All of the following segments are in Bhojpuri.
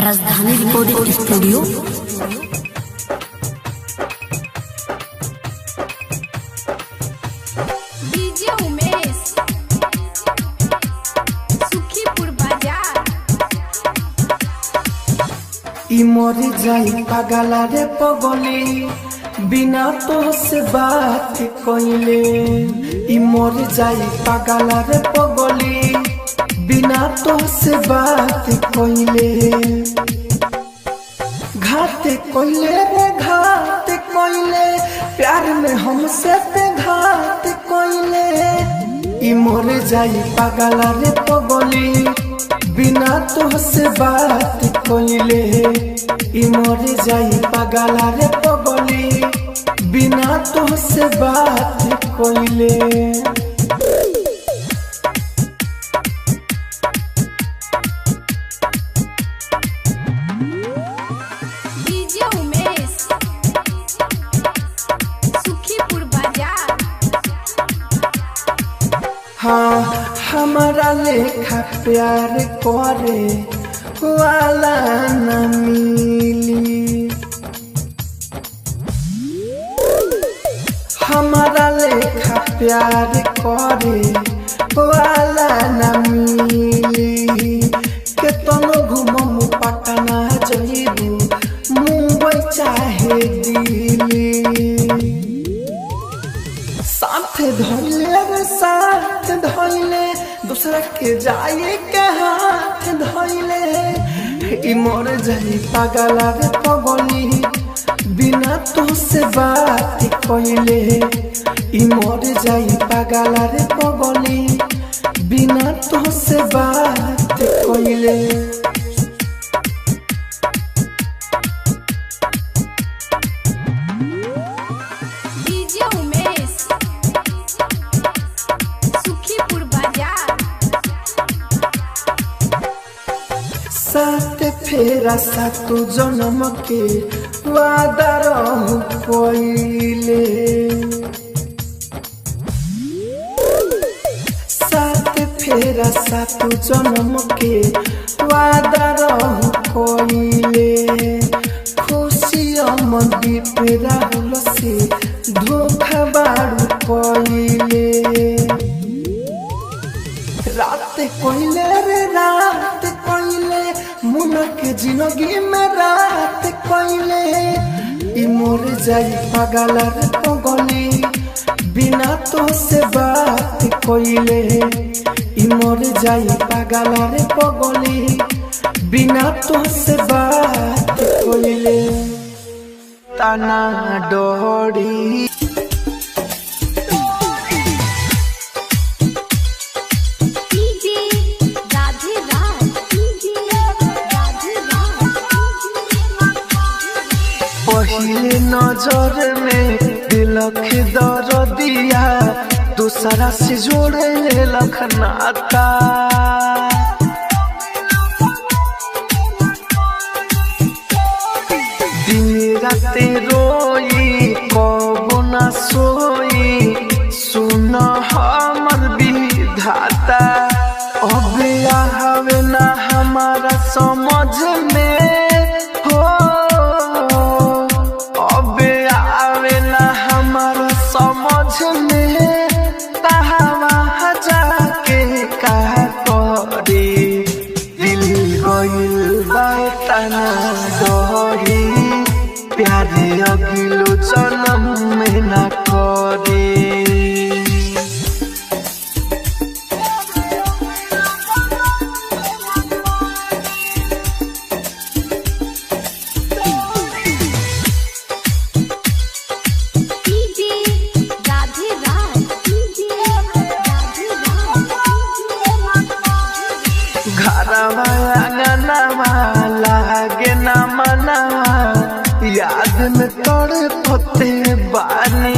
राजधानी recording studio. DJ Umesh Sukhipur बाजार। ई मरी जाई पागला रे पगली बिना तो से बात कइले। ई मरी जाई पागला रे पगली बिना तो से बात कइले। घात कइले रे घात कइले प्यार में हमसे पे घात कइले। ई मरी जाई पागला रे पगली बिना तो से बात कइले। ई मरी जाई पागला रे पगली बिना तो से बात कइले। डीजे उमेश सुखीपुर बाजार। हाँ हमारा लेखा प्यार करे वाला न मिली। हमारा लेखा प्यार करे वाला न मिली। केतनो घुमम पटना जइबू मुंबई चाहे दिल्ली। साथ धइले रे साथ धइले दूसरा के जाए के हाथ धइले। ई मर जाई पागला रे पगली बिना तो से बात कइले। ई मर जाई पागला रे पगली बिना तो से बात कइले। डीजे उमेश सुखीपुर बाजार। साथ फेरा सातु जन्म के वादा रहू कइले। साथ फेरा सातु जन्म के वादा रहू कइले। खुशी अमदी पे राहुल से धोखा बाड़ू कइले। रात कइले रे रात कइले मुना के जिंदगी में रात कइले। ई मोर जाई पागला रे पगली बिना तो से बात कइले। ई मोर जाई पागला रे पगली बिना तो से बात कइले। तना डोरी डीजे राधे राज। डीजे राधे राज। पहले नजर में दिलख दर्दिया दूसरा से जोड़े लख नाता। दिन रात रोई कब न सोई सुन हमर विधाता। अब आवे ना हमारा समझ में हो। अब आवे ना हमारा समझ में तहवा जाके का करे। दिल गइल बा तना डोरी प्यारे अगिलो जन्म में ना करे। डीजे राधे राज। डीजे राधे राज। घरवा आंगनवा लागे न मनवा याद में तोड़े पते बानी।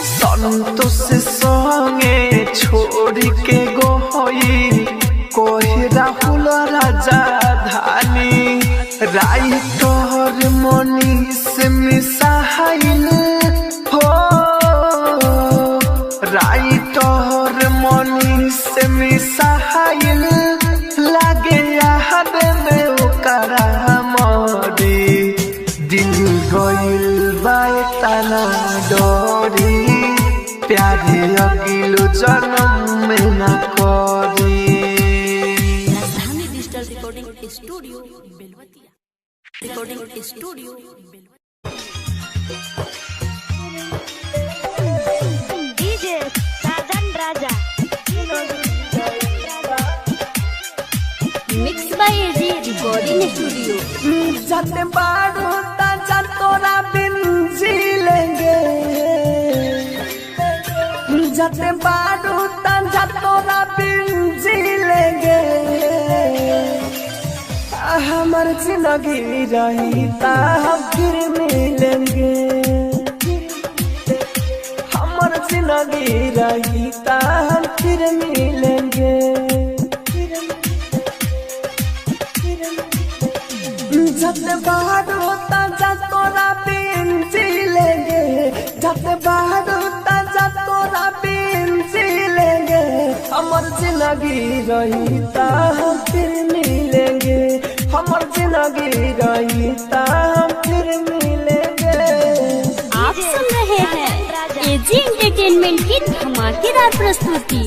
संतोष संगे छोड़ के गोई कोई राहुल राजा धानी। राइटर मनीष मिसाइल हो राइटर मनीष कैसे मिसाइल लागे याद में ओकरा मोरी दिल गइल बाए तना डोरी प्यारे अगिलो जन्म में न करी। Rajdhani digital recording studio Belwatiya. Recording studio DJ Sajan Raja mix by AG recording studio. जाते बाड़ू ताजा तोरा बिन जी लेंगे जाते बाड़ू ताजा तोरा बिन जी लेंगे हमार जिंदगी रही ता हम फिर मिलेंगे हमार जिंदगी रही ता हम फिर मिलेंगे जब बाहर होता जा तोरा बिन जी लेंगे जब बाहर होता जा तोरा बिन जी लेंगे हमार जिंदगी रही ता हम फिर मिलेंगे हमार जिंदगी रही ता हम फिर मिलेंगे। आप सुन रहे हैं एजी एंटरटेनमेंट की धमाकेदार प्रस्तुति।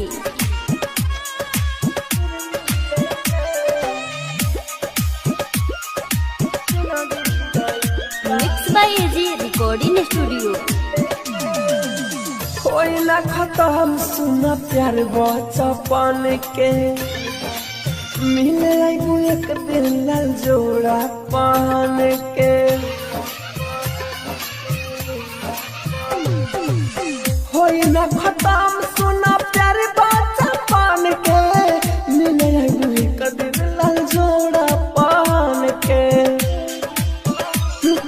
Mix by AG recording studio. कोई ना खत्म सुना प्यार बचपन के मिले आइबू एक दिन लाल जोड़ा पान के होई ना खत्म सुना प्यार बचपन के मिले आइबू एक दिन लाल जोड़ा पान के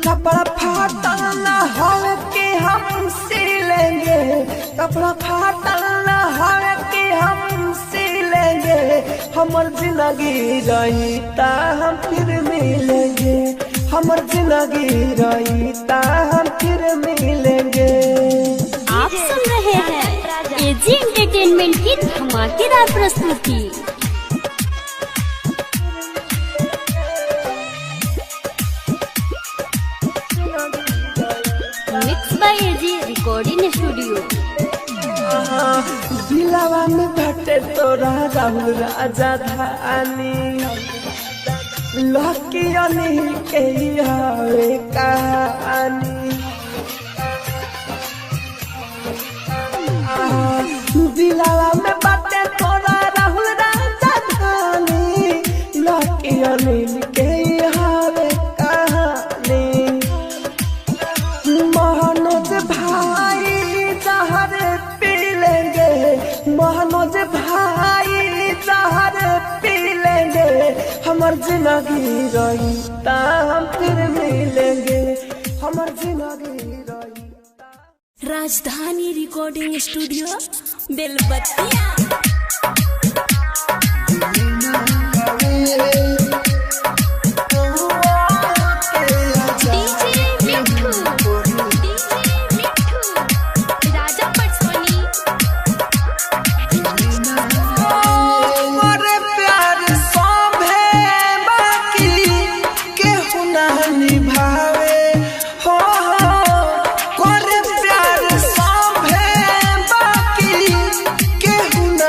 कपड़ा फाटल न हो के हम सिलेंगे कपड़ा फाटल न हो के हम सिलेंगे हमर जिंदगी रही ता हम फिर मिलेंगे हमर जिंदगी रही ता हम फिर मिलेंगे। आप सुन रहे हैं एजी एंटरटेनमेंट की धमाकेदार प्रस्तुति। Mix by AG recording studio. दिलावा में भटे तोरा राहुल राजा धानी लकी अनिल के हवे कहानी दिलावा में भटे तोरा राहुल राजा धानी लकी अनिल के हवे कहानी मनोज भाई जहर पी लेंगे मनोज भाई जहर पी लेंगे हमर जिंदगी रही ता हम फिर मिलेंगे हमर जिंदगी रही। राजधानी रिकॉर्डिंग स्टूडियो बेलवतिया। केहू ना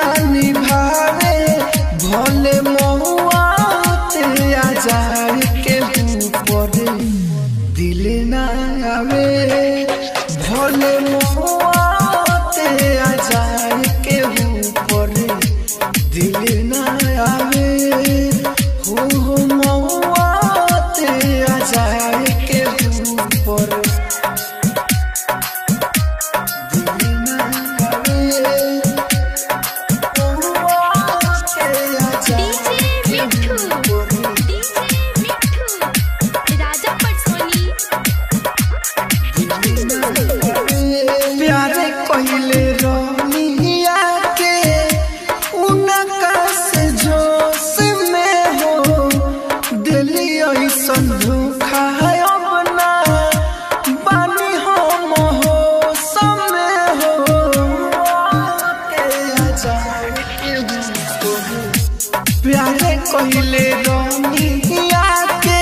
प्यारे कहले रमिया के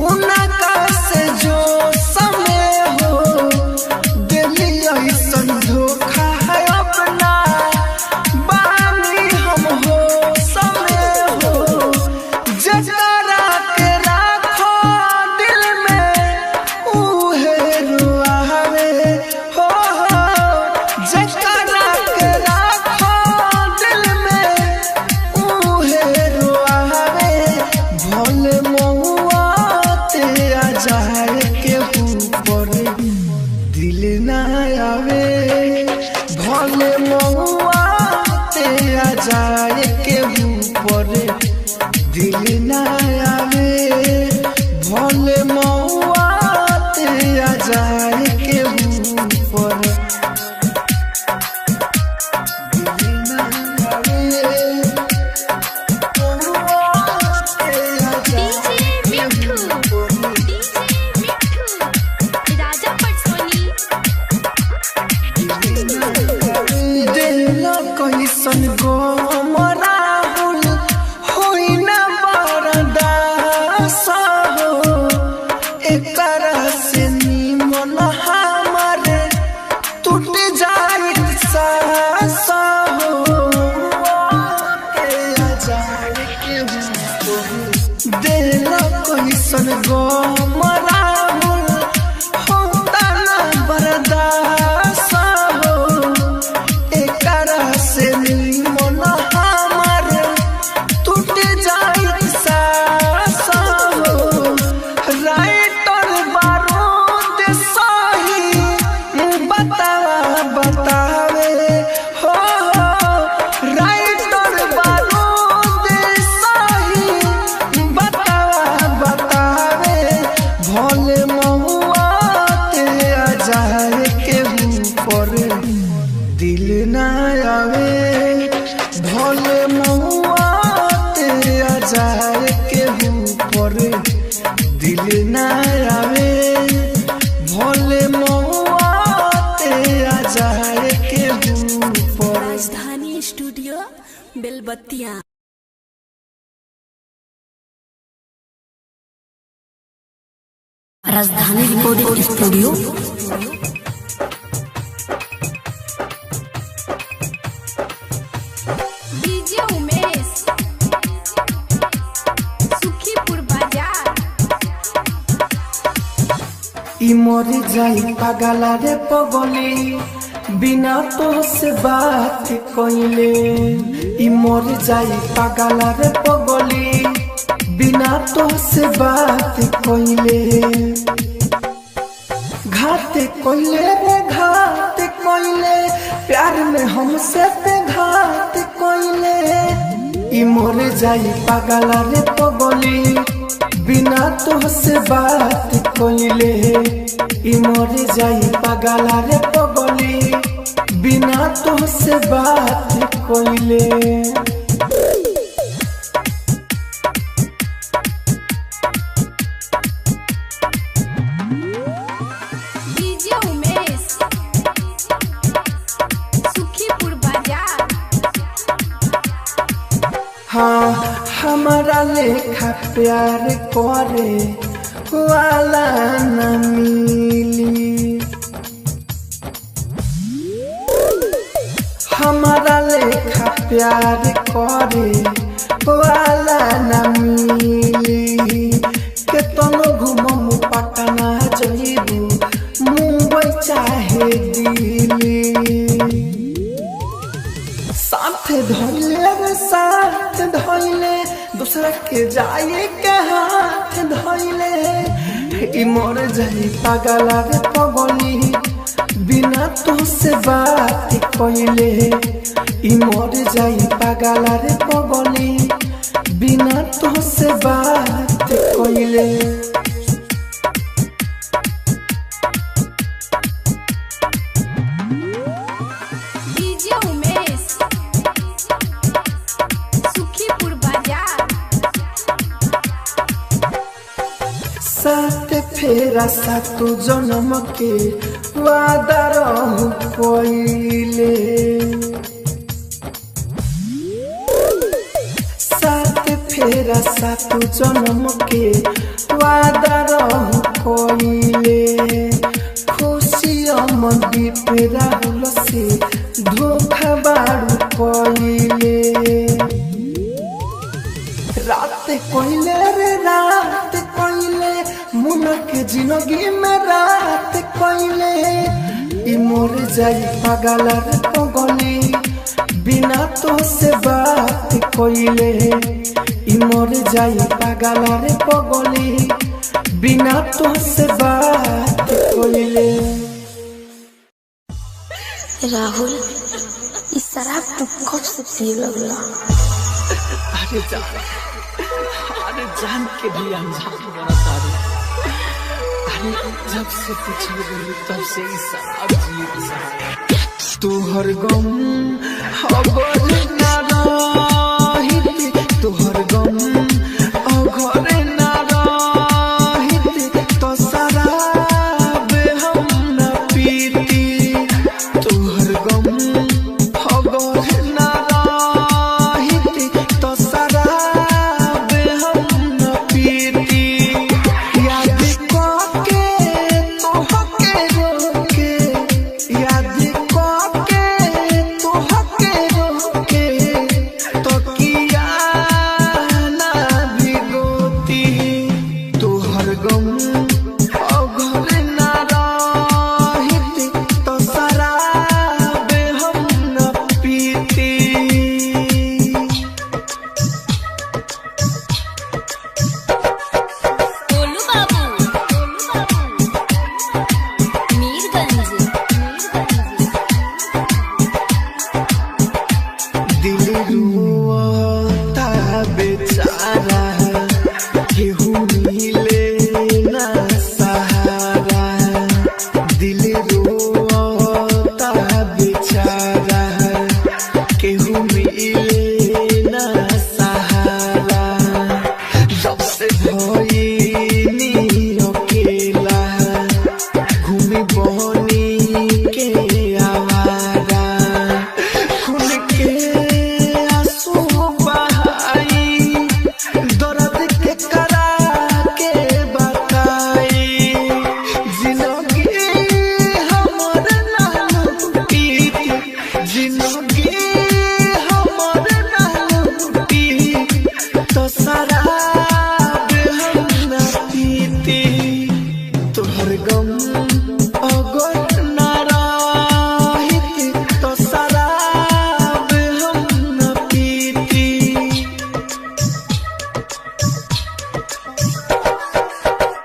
उनका से जो समय हो दिली ऐसन धोखा है अपना बानी हम हो समय हो जकरा के राखो दिल में उहे रुआवे हो जकरा के राखो दिल में उहे रुआवे भोले महुआ ते आ जाए के ऊपर दिल ना आवे भोले महुआ ते आ जाए के ऊपर दिल ना आवे भोले महुआ ते आ जाए के ऊपर दिल ना आवे महुआ ते आ जाए के ऊपर राजा पटसोनी दिल कैसन गो राहुल होई ना बरदास हो एकरा से निमन हमारे टूट जाए सास हो के आ जाए के ऊपर दिल कैसन गो राहुल होता ना बरदास हो एकरा से निमन हमारे टूट जाए सास हो राइटर बारूद सही बतावे हो राइटर बारूद सही बतावे भोले महुआ ते आ जाए के ऊपर दिल ना आवे भोले महुआ ते आ जाए के ऊपर दिल ना आवे भोले महुआ ते आ जाए के ऊपर राजधानी स्टूडियो बेलबत्तिया। राजधानी recording studio DJ Umesh Sukhipur बाजार ई मर जाई पागला रे पगली बिना तो से बात कइले ई मर जाई पागला रे पगली बिना तो से बात कइले घात कइले रे घात कइले प्यार में हमसे पे घात कइले ई मर जाई पागला रे पगली बिना तो से बात कइले ई मर जाई पागला रे पगली बिना तो से बात कइले डीजे उमेश सुखीपुर बाजार हाँ हमारा लेखा प्यार करे वाला न मिली हमारा लेखा प्यार करे वाला न मिली केतनो घुमम पटना जइबू मुंबई चाहे दिल्ली साथ धइले रे साथ धइले दूसरा के जाए के हाथ धइले ई मर जाई पागला रे पगली बिना तो से बात कइले ई मर जाई पागला रे पगली बिना तो से बात कइले डीजे उमेश सुखीपुर बाजार साथ फेरा सातो जन्म के वादा रहू पइले फेरा सातु जन्म के वादा रहु कोइले खुशी अमदीप राहुल से धोखा बारू कोइले रात कोइले रे रात कोइले मुना के जिंदगी में रात कोइले ई मोर जाई पागल रे पगली बिना तो से बात कोइले ई मोर जाई पागल रे पगली बिना तो से बात कोइले। राहुल इस शराब तू कब से पिए लगला? अरे जान के भी अनजान बना सारे। अरे जब से पिछले गली तब से ही शराब जिए तुहर गम अगर ना रहित तुहर गम अगर ना रहित तो शराब हम न पीती तुहर गम अगर ना रहित तो शराब हम न पीती याद करके तोहके रोके याद करके तोहके रोके तो किया ना भिगोती तोहर गम अगर ना रहित तो शराब हम न पीती। गोलू बाबू मीरगंज दिल रुआता बेचारा केहू मिले ना सहारा दिल रुआता बेचारा केहू मिले ना सहारा जब से भइनी अकेला घूमी बनी के आवारा खून के आंसू बहाई दर्द के करा के बताई जिंदगी हमर नाम पीती जिंदगी हमर नाम पीती तो शराब हम न पीती तोहर गम अगर ना रहित तो शराब हम न पीती।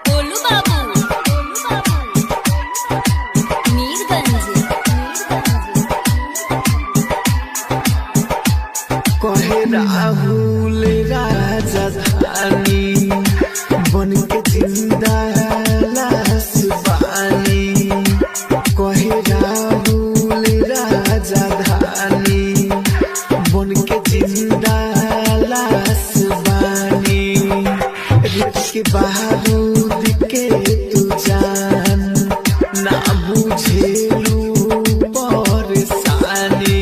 गोलू बाबू मीरगंज कहे राहुल राजधानी बन के जिंदा लाश बानी कहे राहुल राजधानी बन के जिंदा लाश बानी रेत के बारूद के तू जान ना बुझेलू परेशानी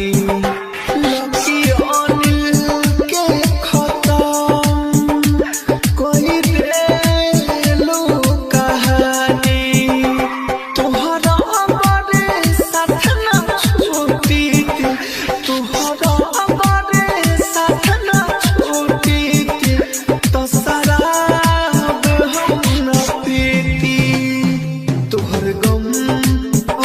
लकी अनिल के खत्म कोई देलू कहानी तुहरा हमारे साथ ना छूटी थी तुहरा हमारे साथ ना छूटी थी तो शराब हम न पीती तुहर गम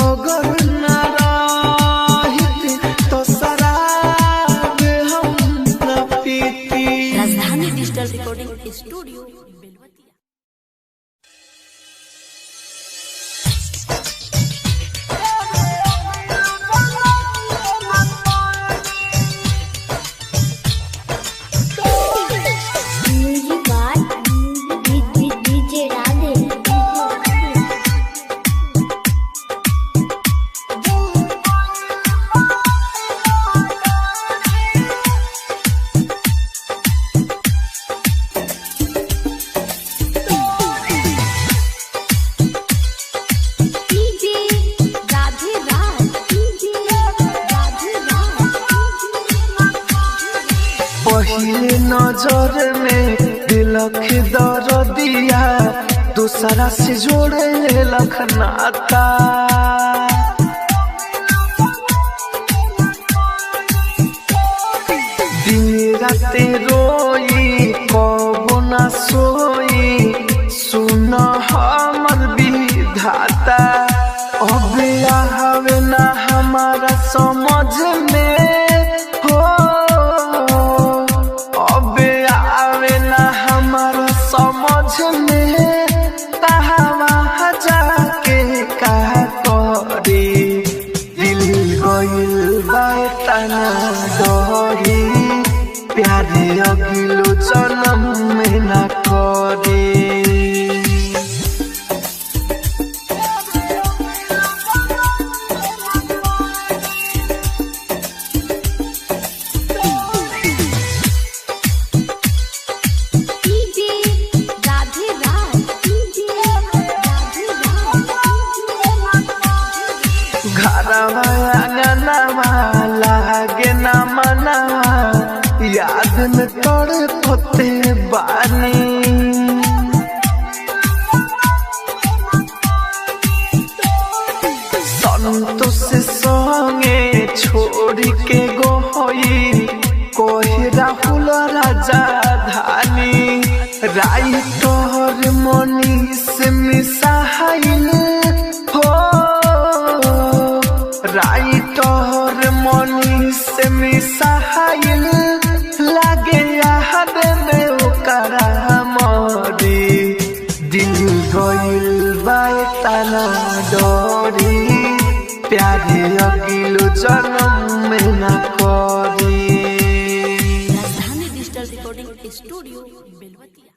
अगर ना रहित तो शराब हम न पीती। Rajdhani digital recording studio Belwatiya. Music बार डीजे राधे डीजे राधे पहिले नजर में दिलख दर्दिया दूसरा से जोड़े लखनाता दिन राते रोई कब ना सोई सुन हमर विधाता अब आवे ना हमारा समझ में हो अब आवे ना हमारा समझ में तहावा जाके का करे दिल गइल बा तना डरी प्यारे अगिलो जन्म में ना करे लागे ना मनावा याद में तड़पते बानी संतोष संगे छोड़ के गोई कोई राहुल राजा धानी राइटर मनीष मिसाइल हो राइटर मनीष मिसाइल लागे याद में ओकरा मरी दिल गइल बा तना डरी प्यारे अगिलो जन्म में ना करी Rajdhani digital recording studio Belwatiya.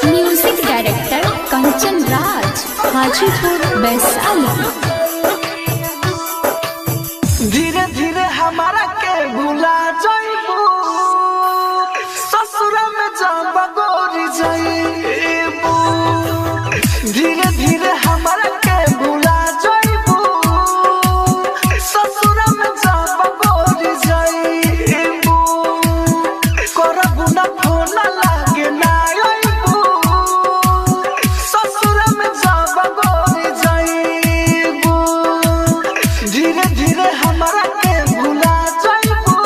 Music director Kanchan Raj Hajipur Vaishali. धीरे धीरे हमारा के भुला जाइबू ससुर में जब गोरी जाइबू धीरे धीरे हमारा के भुला जाइबू ससुर में जब गोरी जाइबू करबू ना फोन लागे ना आइबू ससुर में जब गोरी जाइबू धीरे धीरे हमारा के भुला जाइबू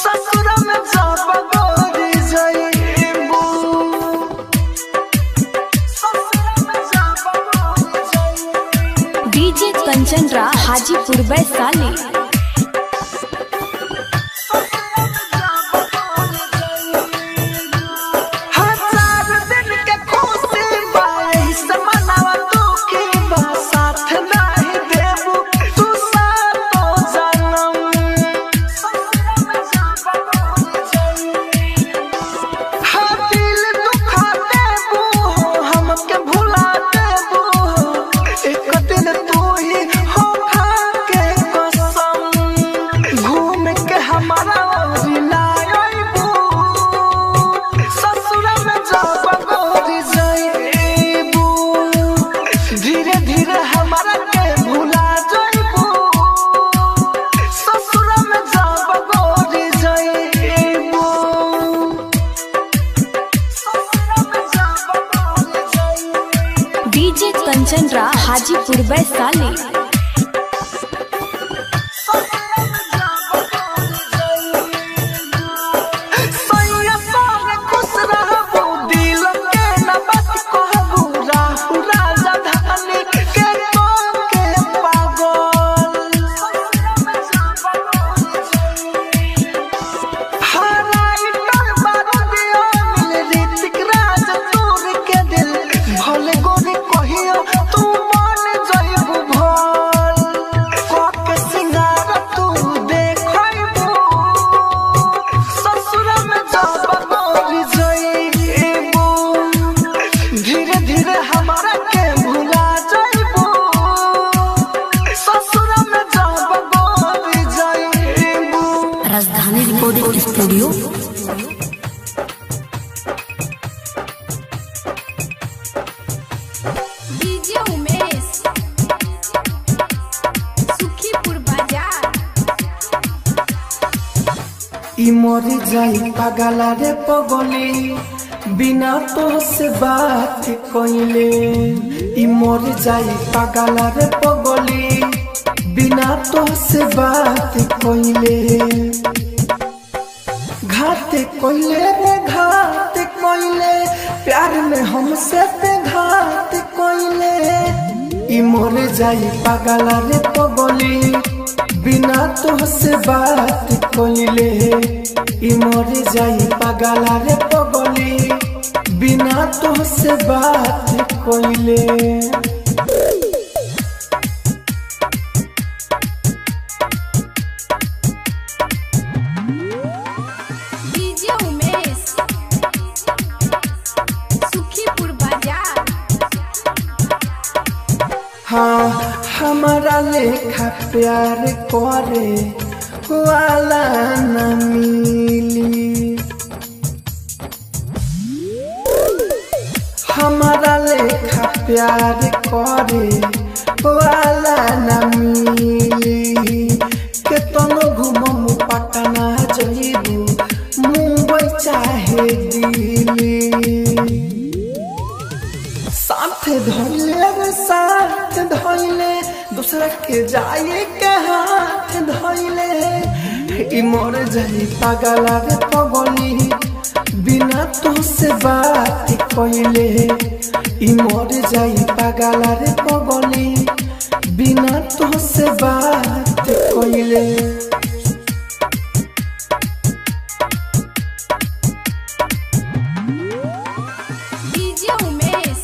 ससुर में जब गोरी जाइबू ससुर में जब गोरी जाइबू डीजे कंचन राज हाजीपुर वैशाली। हजार दिन के खुशी बाई समानवा दुखी बा साथ नहीं देबू तू सातो जन्म हर दिल दुखा देबू हमके भुला देबू एक दिन तू ही हो खा के कसम घूम के हमारा ना आइबू ससुर में जब गोरी जाइबू धीरे धीरे हमारा के भुला जाइबू ससुर में जब गोरी जाइबू ससुर में जब गोरी जाइबू डीजे कंचन राज हाजीपुर वैशाली। सैया संगे खुश रहबू दिल के न बात कहबू राहु राजा धानी के पागल हराई तर बारूदिया मिल ऋतिक राज तोर के दिल भले गोरी कहियो तू मान जाइबू भल ई मर जाई पागला रे पगली बिना तो से बात कइले ई मर जाई पागला रे पगली बिना तो से बात कइले घात कइले रे घात कइले प्यार में हमसे पे घात कइले ई मर जाई पागला रे पगली बिना तो से बात कइले ई मर जाई पागला रे पगली बिना तो से बात कइले डीजे उमेश सुखीपुर बाजार। हाँ हमारा लेखा प्यार करे वाला न मिली हमारा लेखा प्यार करे वाला न मिली केतनो घुमम पटना जइबू मुंबई चाहे दिल्ली साथ धइले रे साथ धइले दूसरा के जाए के हाथ धइले ई मर जाई पागला रे पगली बिना तो से बात कइले ई मर जाई पागला रे पगली बिना तो से बात कइले डीजे उमेश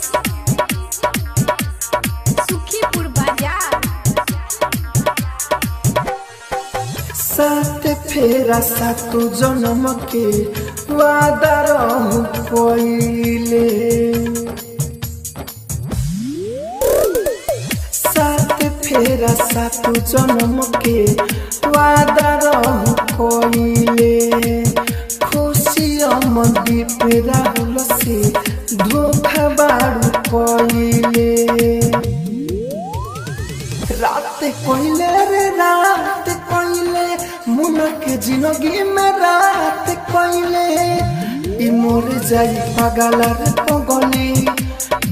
सुखीपुर बाजार। साथ फेरा सातु जन्म के वादा रहू कइले साथ फेरा सातु जन्म के वादा रहू कइले खुशी अमदी पे राहुल से धोखा बारू कइले रात कइले रे रात कइले मुना के जिंदगी में रात कइले ई मोर जाई पागला रे पगली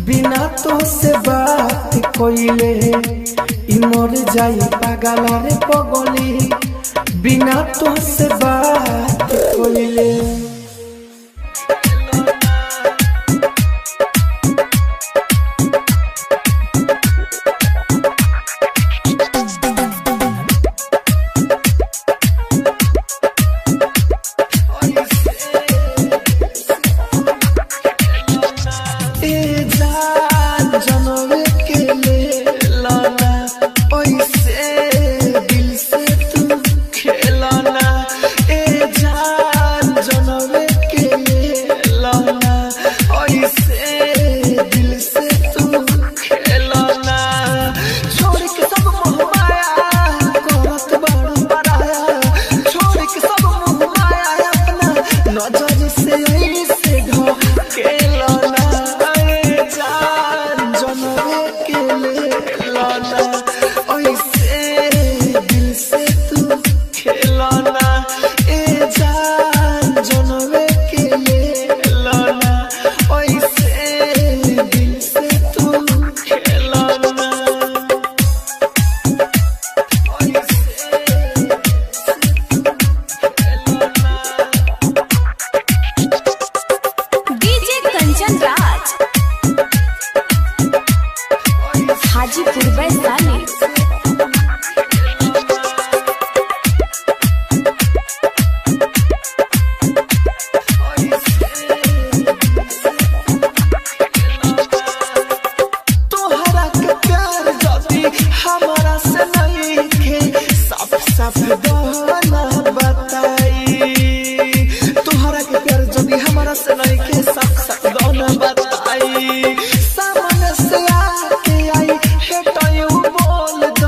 बिना तो से बात कइले ई मोर जाई पागला रे पगली बिना तो से बात कइले हाजीपुर वैशाली। सामने से आके आई हे तो यू बोल दो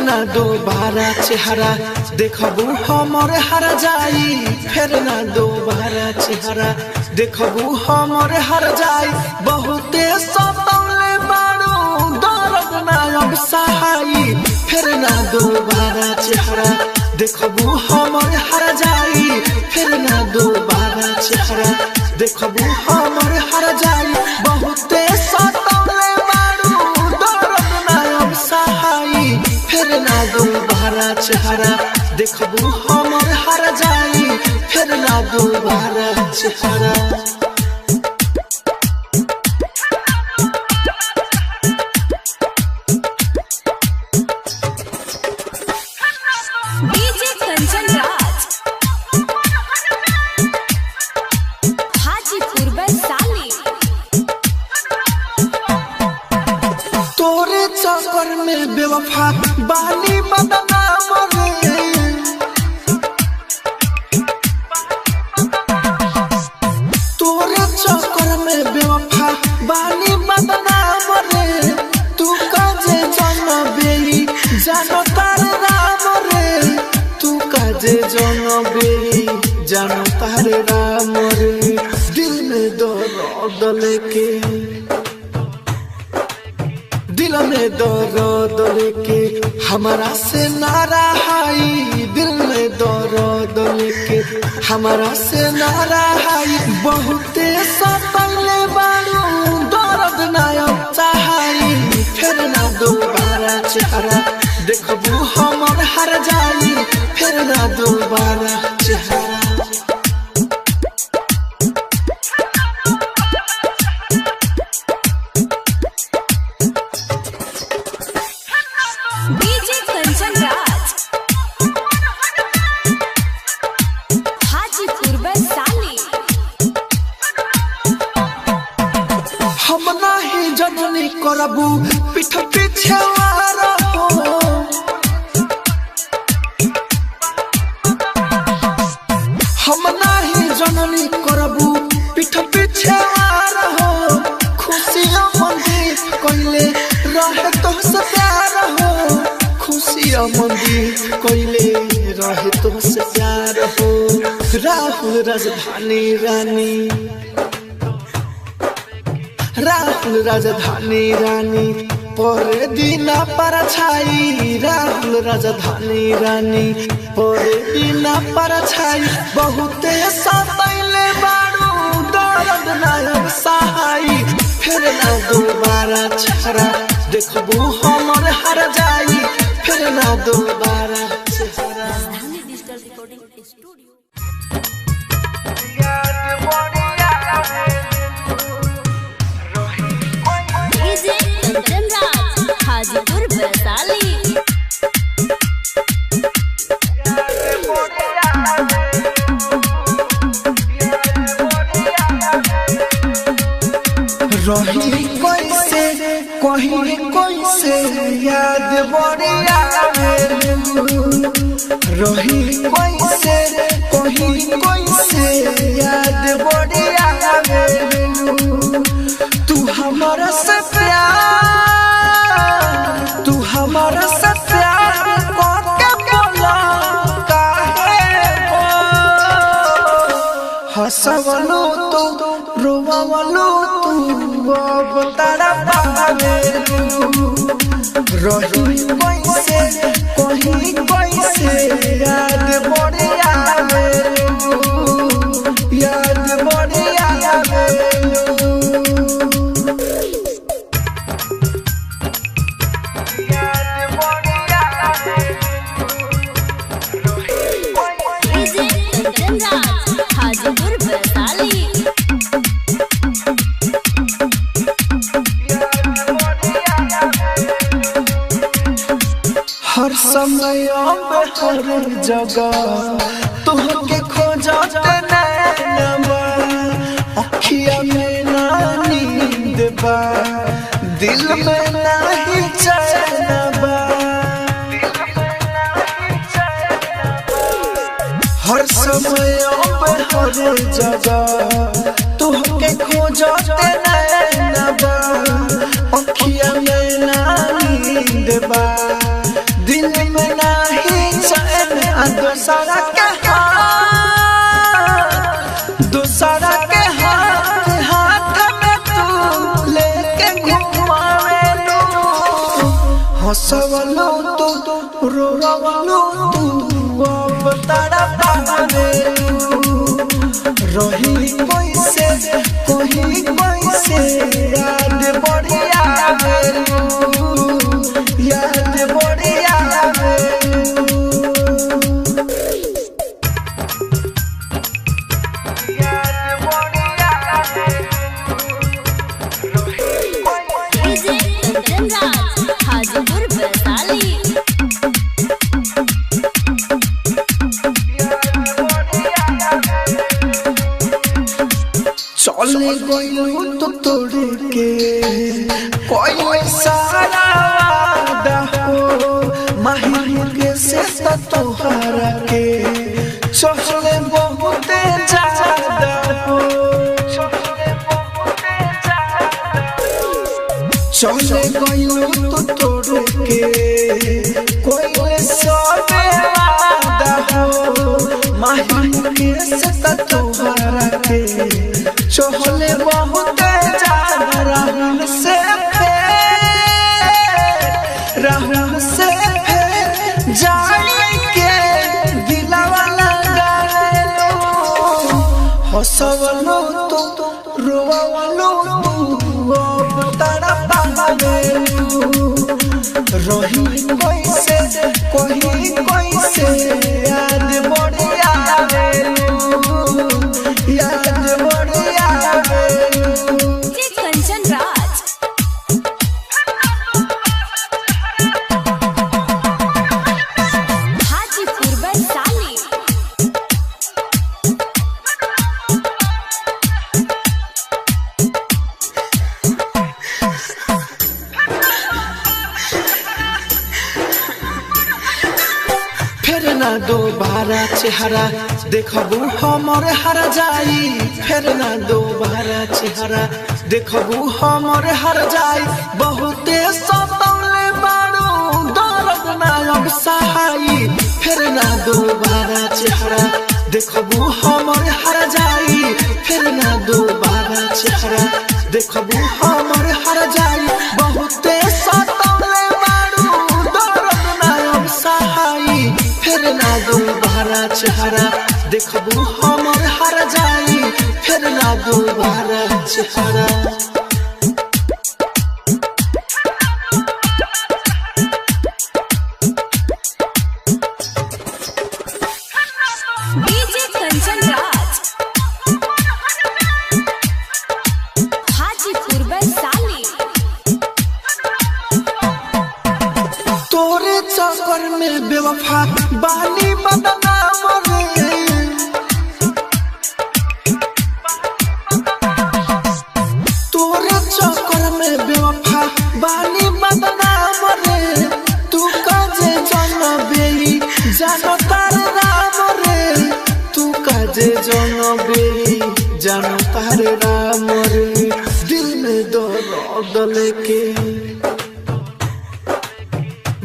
ना दोबारा चेहरा देखबू हमर हर जाई फिर ना दोबारा चेहरा देखबू हमर हर जाई बहुते सतौले बारू दर्द ना अब सहाई फिर ना दोबारा चेहरा देखबू हमर हर जाई फिर ना दोबारा चेहरा देखबू हमर हर जाई बहुते सतौले बारू दर्द ना अब सहाई फिर ना दोबारा चेहरा देखबू हमर हर जाई फिर ना दोबारा चेहरा डीजे कंचन राज हाजीपुर वैशाली तोरे चक्कर में बेवफा बानी बदनाम रे तोरे चक्कर में बेवफा बानी बदनाम रे तू काजे जनबेली जानो तार राम रे तू काजे जनबेली जानो तार राम रे दिल में दर्द लेके दिल में दर्द लेके हमारा से नारा हाई दिल में दर्द लेके हमारा से नारा हाई बहुते सतले बारू दर्द ना चाहाई फिर ना दोबारा चेहरा देखबू हमर हर जाई फिर ना दोबारा चेहरा डीजे कंचन राज हाजीपुर वैशाली हम नाही जननी करबू पीठ पीछे वारा हो हम नाही जननी करबू पीठ पीछे वारा हो खुशियां मंदिर कोइले रहे तो से प्यार हो खुशियां मंदिर कोइले रहे तो से प्यार हो राहुल राजधानी रानी राहुल राजधानी रानी पर दीना पर छाई राहुल राजधानी रानी पर दीना पर छाई बहुते सतैले बारू दर्द ना सहाई फिर ना दोबारा चेहरा देखबू हमर हर जाई फिर ना दोबारा चेहरा digital recording studio DJ Kanchan Raj Hajipur Vaishali रही कैसे कहीं कैसे याद बढ़िया रही कैसे कहीं कैसे याद बढ़िया तू हमारा से प्यार तू हमारा से प्यार करके बोला काहे हंसवलो तो रोवलो तू अब तारा पावे रही कैसे कहीं कैसे याद बढ़िया याद बढ़िया डीजे कंचन राज हाजीपुर वैशाली हर समय हर जगह तुहके खोजते नैनवा अखिया में ना नींद बा दिल में नहीं चैन बा हर समय हर जगह तुहके खोजते नैनवा अखिया में ना नींद बा दिल हंसवलो तो रोवलो तू अब तारा पावे रही कैसे कोई कैसे याद बढ़िया याद बढ़िया हाजीपुर वैशाली। चले गइलू तो तोड़ के कोई सारा वादा हो माहिर के से तोहरा के चले बहुत ज्यादा हो चले गइलू तो तोड़ के कोई सारा वादा हो माहिर के से तोहरा के चोहले बहुत ज्यादा राहुल से जाने के दिलवा लगालो हंसवलो तो रोवलो अब तारा पावे रही कैसे कोई कैसे याद बढ़िया याद बढ़िया कंचन राज। हाजीपुर वैशाली। फिर ना दोबारा चेहरा देखबू हमर हर जाई फिर ना दोबारा चेहरा देखबू हमर हर जाई बहुते सतौले बारू दर्द ना अब सहाई फिर ना दोबारा चेहरा देखबू हमर हर जाई फिर ना दोबारा चेहरा देखबू हमर हर जाई बहुते सतौले बारू दर्द ना अब सहाई फिर ना दोबारा चेहरा देखबू हमर हर जाई फिर ना दोबारा चेहरा डीजे कंचन राज। हाजीपुर वैशाली। तोरे चक्कर में बेवफा बानी बदनाम रे तोरे चक्कर में बेवफा बानी बदनाम रे तू काजे जनबेली जानो तारे राम रे तू काजे जनबेली जानो तारे राम रे दिल में दर्द लेके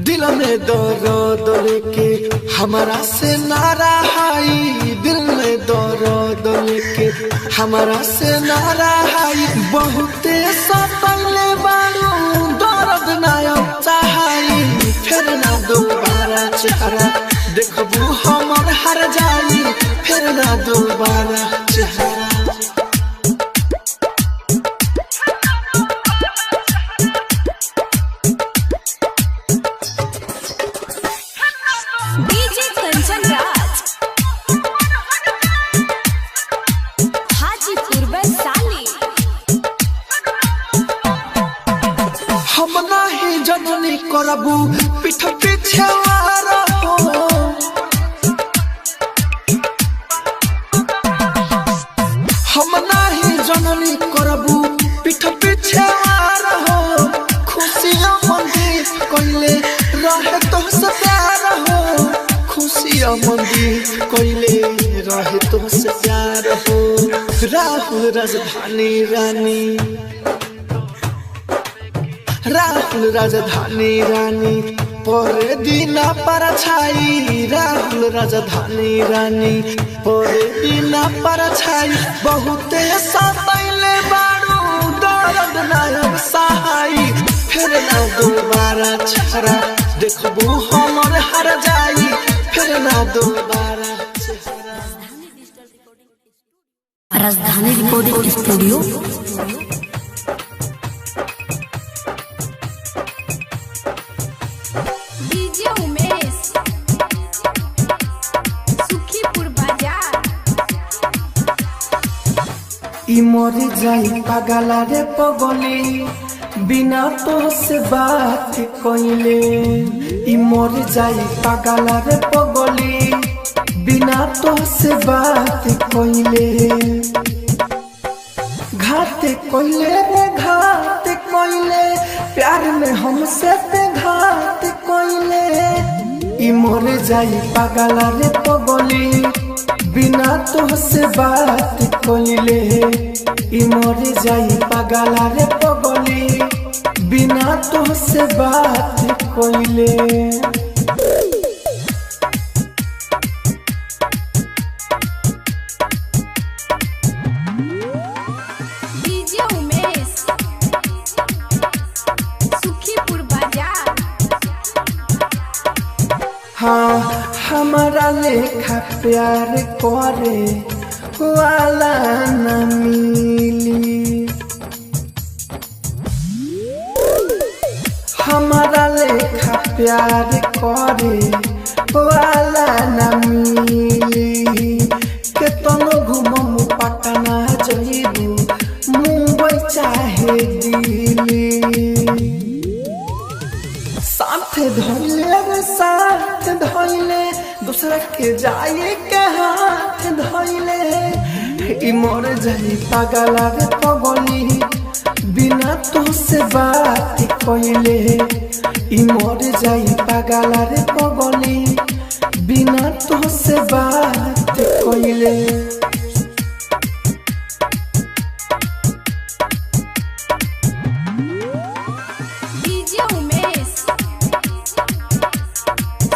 दिल में दर्द लेके हमारा से नारा हाई दिल में दर्द लेके हमारा से नारा हाई बहुते सतले बारू दर्द ना चाहाई फिर ना दोबारा चेहरा देखबू हमर हर जाई फिर ना दोबारा चेहरा डीजे कंचन राज। हाजीपुर वैशाली। हम नाही जननी करबू पीठ पीछे वारा हो हम नाही जननी करबू पीठ पीछे वारा हो खुशियां मंदिर कोइले रहे तो से प्यार हो खुशियां मंदिर कोइले रहे तो से प्यार हो राहुल राजधानी रानी राहुल राजधानी रानी पर दीना पर छाई राहुल राजधानी रानी पर दीना पर छाई बहुते सतैले बारू दर्द नायब सहाई फिर ना दोबारा चेहरा देखबू हमर हर जाई फिर ना दोबारा चेहरा। राजधानी recording studio DJ Umesh Sukhipur बाजार। ई मर जाई पागला रे पगली बिना तो से बात कइले ई मर जाई पागला रे पगली बिना तो से बात कइले घात कइले रे घात कइले प्यार में हमसे पे घात कइले ई मर जाई पागला रे पगली बिना तो से बात कइले ई मर जाई पागला रे पगली बिना तो से बात कइले। डीजे उमेश सुखीपुर बाजार। हाँ हमारा लेखा प्यार करे वाला न मिली हमारा लेखा प्यार करे वाला न मिली केतनो घुमम पटना जइबू मुंबई चाहे दिल्ली साथ धइले रे साथ धइले दूसरा के जाए के हाथ धइले ई मर जाई पागला रे पगली बिना तो से बात कइले ई मर जाई पागला रे पगली बिना तो से बात कइले। डीजे उमेश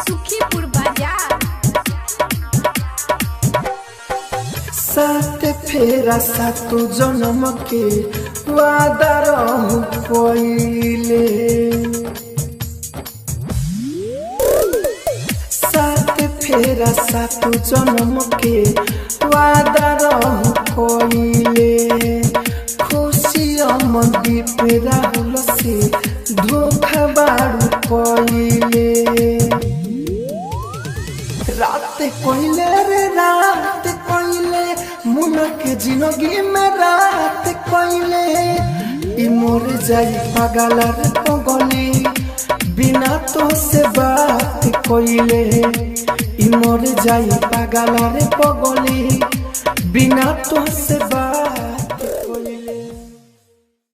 सुखीपुर बाजार। साथ फेरा सातु जन्म के वादा रहू कइले साथ फेरा सातु जन्म के वादा रहू कइले खुशी अमदी पे राहुल से धोखा बाड़ू कइले रात कइले रे रात कइले मुन के जिंदगी में रात कइले ई मोर जाई पागला रे पगली बिना तो से बात कइले ई मोर जाई पागला रे पगली बिना तो से बात